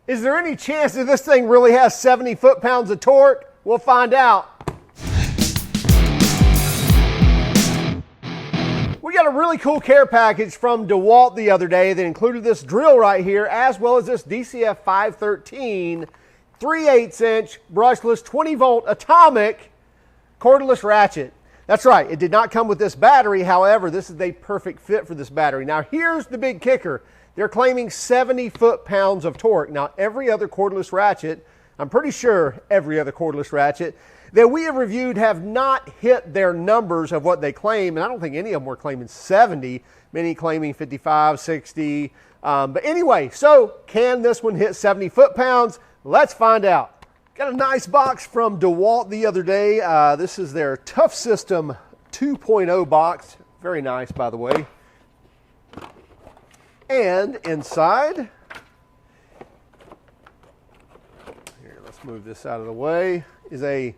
Is there any chance that this thing really has 70 foot-pounds of torque? We'll find out. We got a really cool care package from DeWalt the other day that included this drill right here, as well as this DCF513 3/8" brushless 20-volt atomic cordless ratchet. That's right, it did not come with this battery. However, this is a perfect fit for this battery. Now, here's the big kicker. They're claiming 70 foot-pounds of torque. Now, every other cordless ratchet, I'm pretty sure every other cordless ratchet that we have reviewed have not hit their numbers of what they claim, and I don't think any of them were claiming 70, many claiming 55, 60. But anyway, so can this one hit 70 foot-pounds? Let's find out. Got a nice box from DeWalt the other day. This is their Tough System 2.0 box. Very nice, by the way. And inside, here, let's move this out of the way, is a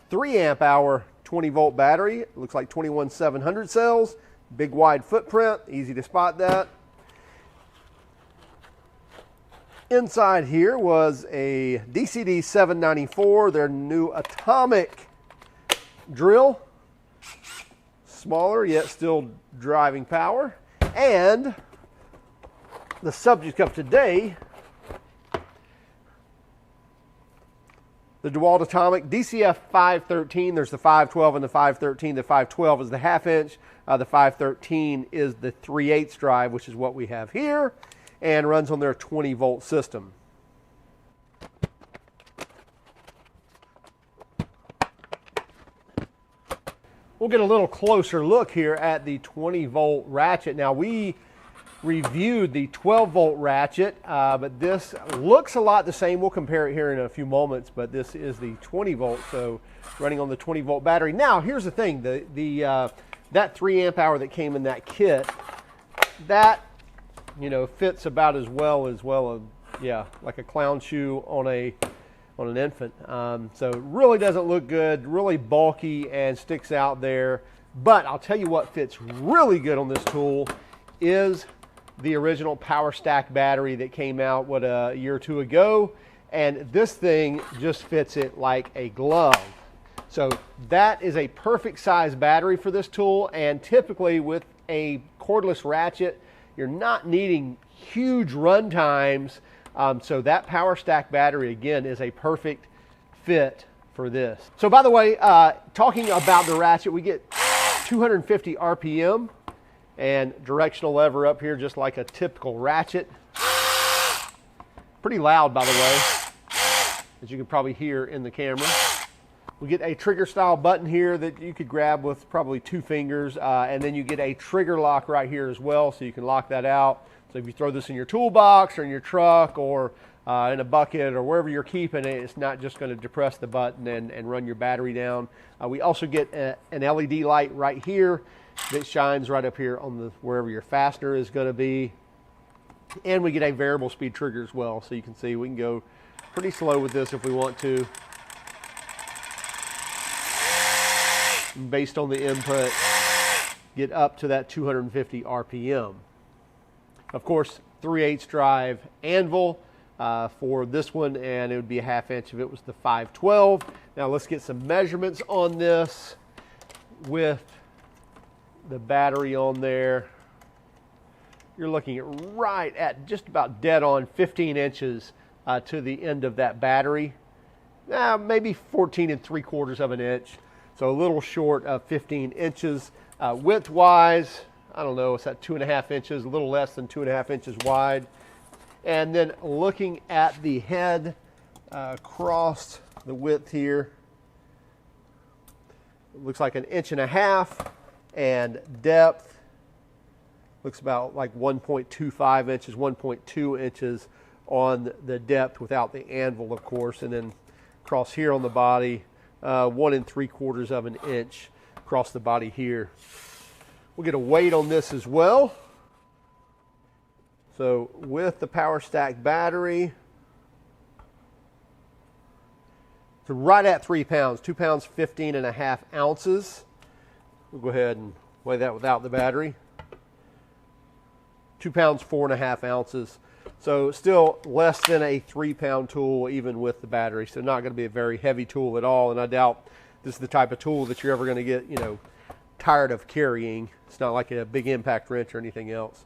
3 amp hour 20 volt battery. It looks like 21,700 cells, big wide footprint, easy to spot that. Inside here was a DCD794, their new atomic drill. Smaller, yet still driving power. And the subject of today, the DeWalt Atomic DCF513. There's the 512 and the 513. The 512 is the 1/2 inch. The 513 is the 3/8 drive, which is what we have here, and runs on their 20 volt system. We'll get a little closer look here at the 20 volt ratchet. Now, we reviewed the 12 volt ratchet, but this looks a lot the same. We'll compare it here in a few moments, but this is the 20 volt, so running on the 20 volt battery. Now, here's the thing, that 3 amp hour that came in that kit, that, you know, fits about as well, yeah, like a clown shoe on an infant. So it really doesn't look good, really bulky and sticks out there. But I'll tell you what fits really good on this tool is the original PowerStack battery that came out, what, a year or two ago. And this thing just fits it like a glove. So that is a perfect size battery for this tool. And typically with a cordless ratchet, you're not needing huge run times. So that PowerStack battery, again, is a perfect fit for this. So by the way, talking about the ratchet, we get 250 RPM and directional lever up here, just like a typical ratchet. Pretty loud, by the way, as you can probably hear in the camera. We get a trigger style button here that you could grab with probably 2 fingers, and then you get a trigger lock right here as well, so you can lock that out. So if you throw this in your toolbox or in your truck or in a bucket or wherever you're keeping it, it's not just going to depress the button and run your battery down. We also get an LED light right here that shines right up here on wherever your fastener is going to be. And we get a variable speed trigger as well. So you can see we can go pretty slow with this if we want to. And based on the input, get up to that 250 RPM. Of course, 3/8 drive anvil for this one, and it would be a 1/2 inch if it was the 512. Now let's get some measurements on this with the battery on there. You're looking at right at just about dead on 15 inches to the end of that battery. Maybe 14 3/4 of an inch. So a little short of 15 inches. Width-wise, I don't know, it's at 2.5 inches, a little less than 2.5 inches wide. And then looking at the head across the width here, it looks like 1.5 inches, and depth looks about like 1.25 inches, 1.2 inches on the depth without the anvil, of course. And then across here on the body, 1 3/4 of an inch across the body here. We'll get a weight on this as well. So with the PowerStack battery, it's right at 3 pounds, 2 pounds 15.5 ounces. We'll go ahead and weigh that without the battery. 2 pounds 4.5 ounces. So still less than a 3-pound tool, even with the battery. So not going to be a very heavy tool at all. And I doubt this is the type of tool that you're ever going to get, you know, tired of carrying. It's not like a big impact wrench or anything else.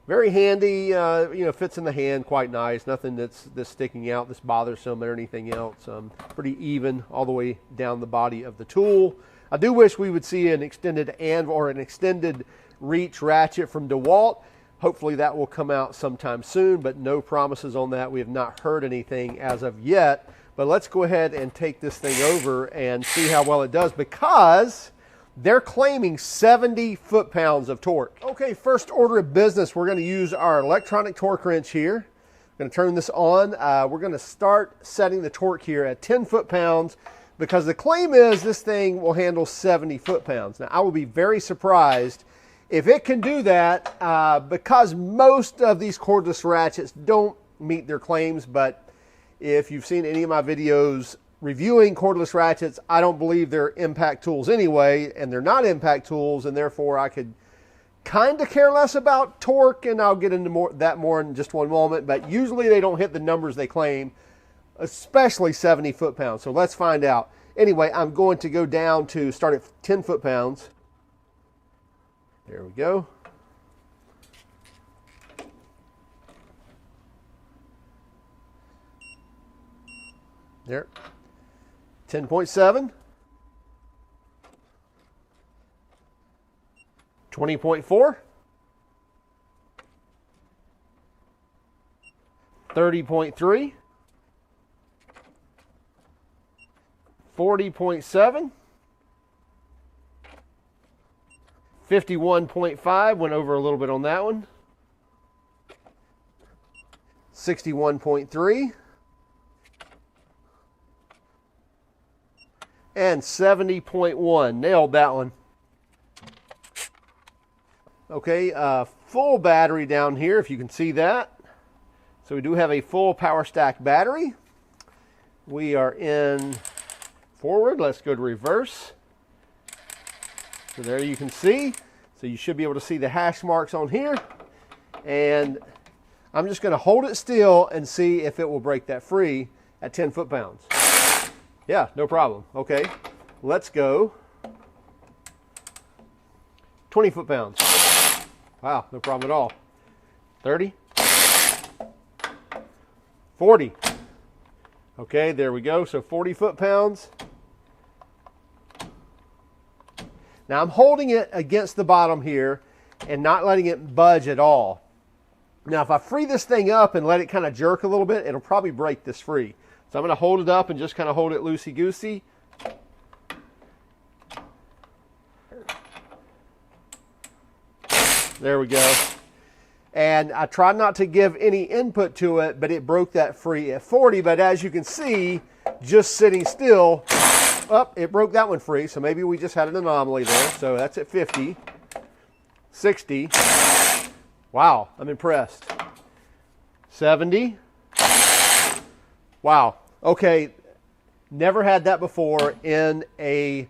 Very handy, you know, fits in the hand quite nice. Nothing that's sticking out, that's bothersome or anything else. Pretty even all the way down the body of the tool. I do wish we would see an extended or an extended reach ratchet from DeWalt. Hopefully that will come out sometime soon, but no promises on that. We have not heard anything as of yet. But let's go ahead and take this thing over and see how well it does, because they're claiming 70 foot-pounds of torque. Okay, first order of business, we're going to use our electronic torque wrench here. I'm going to turn this on. We're going to start setting the torque here at 10 foot-pounds, because the claim is this thing will handle 70 foot-pounds. Now, I will be very surprised if it can do that, because most of these cordless ratchets don't meet their claims. But if you've seen any of my videos reviewing cordless ratchets, I don't believe they're impact tools anyway, and they're not impact tools, and therefore I could kind of care less about torque, and I'll get into that more in just one moment. But usually they don't hit the numbers they claim, especially 70 foot-pounds. So let's find out. Anyway, I'm going to go down to start at 10 foot-pounds. There we go. There. 10.7. 20.4. 30.3. 40.7. 51.5, went over a little bit on that one. 61.3. And 70.1, nailed that one. Okay, full battery down here, if you can see that. So we do have a full PowerStack battery. We are in forward, let's go to reverse. So there you can see. So you should be able to see the hash marks on here. And I'm just going to hold it still and see if it will break that free at 10 foot-pounds. Yeah, no problem. Okay, let's go 20 foot-pounds. Wow, no problem at all. 30. 40. Okay, there we go. So 40 foot-pounds. Now I'm holding it against the bottom here and not letting it budge at all. Now if I free this thing up and let it kind of jerk a little bit, it'll probably break this free. So I'm going to hold it up and just kind of hold it loosey-goosey. There we go. And I tried not to give any input to it, but it broke that free at 40. But as you can see, just sitting still, it broke that one free. So maybe we just had an anomaly there. So that's at 50, 60. Wow, I'm impressed. 70. Wow. Okay, never had that before in a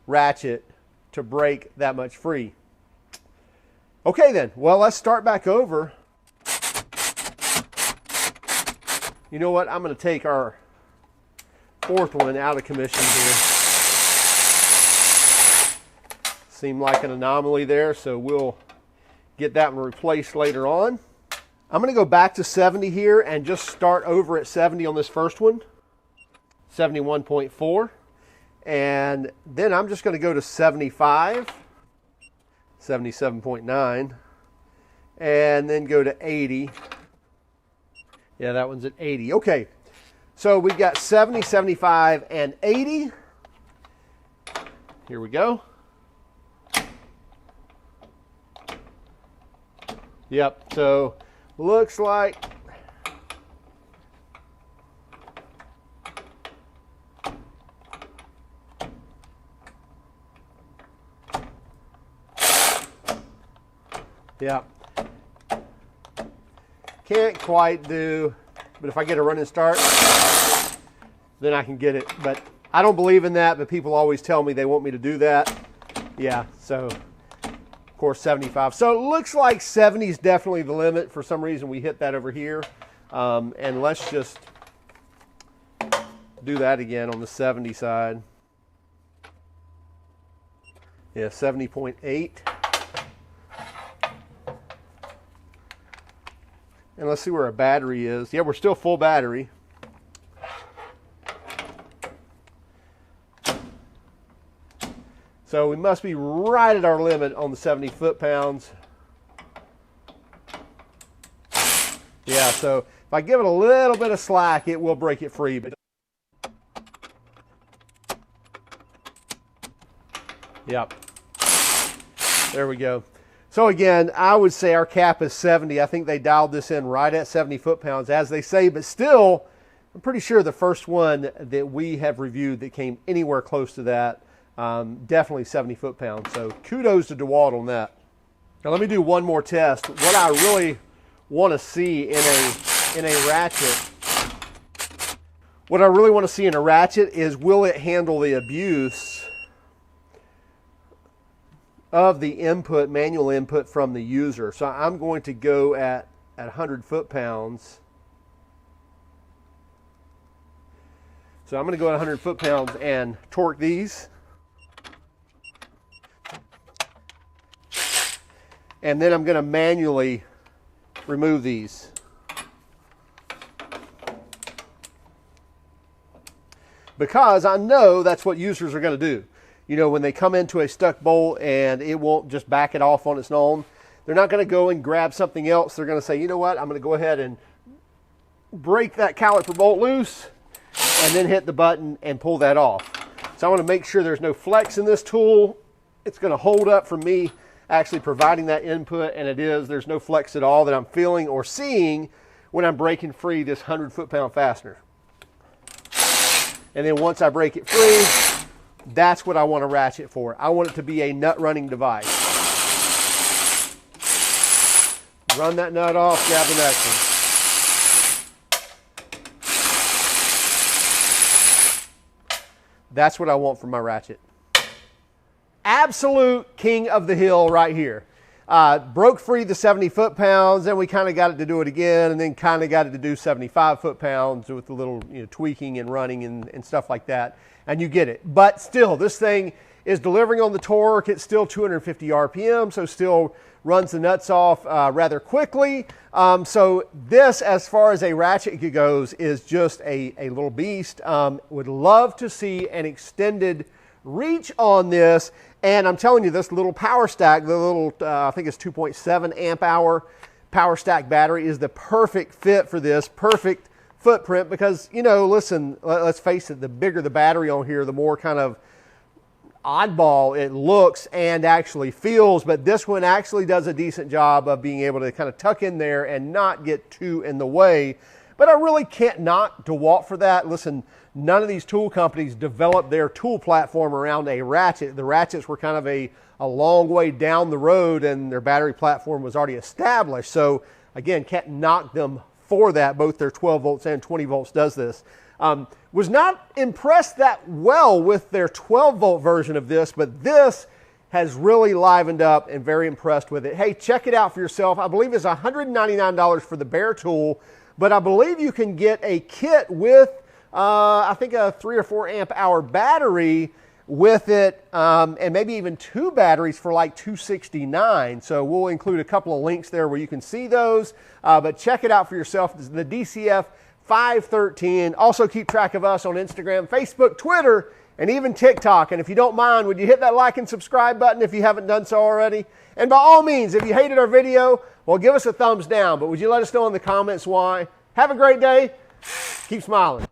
ratchet to break that much free. Okay then, well, let's start back over. You know what, I'm going to take our fourth one out of commission here. Seemed like an anomaly there, so we'll get that one replaced later on. I'm going to go back to 70 here and just start over at 70 on this first one. 71.4. And then I'm just going to go to 75. 77.9. And then go to 80. Yeah, that one's at 80. Okay, so we've got 70, 75, and 80. Here we go. Yep, so looks like can't quite do, but if I get a running start, then I can get it. But I don't believe in that, but people always tell me they want me to do that. Yeah, so of course 75. So it looks like 70 is definitely the limit. For some reason we hit that over here. And let's just do that again on the 70 side. Yeah, 70.8. And let's see where our battery is. Yeah, we're still full battery. So we must be right at our limit on the 70 foot-pounds. Yeah, so if I give it a little bit of slack, it will break it free. But yep. There we go. So again, I would say our cap is 70. I think they dialed this in right at 70 foot-pounds, as they say, but still, I'm pretty sure the first one that we have reviewed that came anywhere close to that, definitely 70 foot-pounds. So kudos to DeWalt on that. Now let me do one more test. What I really want to see in a ratchet, what I really want to see in a ratchet is, will it handle the abuse of the input, manual input from the user. So I'm going to go at 100 foot-pounds. So I'm going to go at 100 foot-pounds and torque these. And then I'm going to manually remove these. Because I know that's what users are going to do. You know, when they come into a stuck bolt and it won't just back it off on its own, they're not going to go and grab something else. They're going to say, you know what, I'm going to go ahead and break that caliper bolt loose and then hit the button and pull that off. So I want to make sure there's no flex in this tool. It's going to hold up from me actually providing that input, and it is. There's no flex at all that I'm feeling or seeing when I'm breaking free this 100 foot-pound fastener. And then once I break it free, that's what I want a ratchet for. I want it to be a nut running device. Run that nut off, grab the next one. That's what I want for my ratchet. Absolute king of the hill right here. Broke free the 70 foot-pounds, then we kind of got it to do it again, and then kind of got it to do 75 foot-pounds with a little tweaking and running and stuff like that. And you get it. But still, this thing is delivering on the torque. It's still 250 RPM, so still runs the nuts off rather quickly. So this, as far as a ratchet goes, is just a little beast. Would love to see an extended reach on this. And I'm telling you, this little PowerStack, the little, I think it's 2.7 amp hour PowerStack battery is the perfect fit for this, perfect footprint, because, listen, let's face it, the bigger the battery on here, the more kind of oddball it looks and actually feels. But this one actually does a decent job of being able to kind of tuck in there and not get too in the way. But I really can't knock DeWalt for that. Listen, none of these tool companies developed their tool platform around a ratchet. The ratchets were kind of a long way down the road, and their battery platform was already established. So again, can't knock them for that. Both their 12 volts and 20 volts does this. Was not impressed that well with their 12 volt version of this, but this has really livened up, and very impressed with it. Hey, check it out for yourself. I believe it's $199 for the bare tool, but I believe you can get a kit with, I think, a 3 or 4 amp hour battery with it, and maybe even 2 batteries for like $269. So we'll include a couple of links there where you can see those, but check it out for yourself. This is the DCF513. Also keep track of us on Instagram, Facebook, Twitter, and even TikTok. And if you don't mind, would you hit that like and subscribe button if you haven't done so already? And by all means, if you hated our video, well, give us a thumbs down, but would you let us know in the comments why? Have a great day. Keep smiling.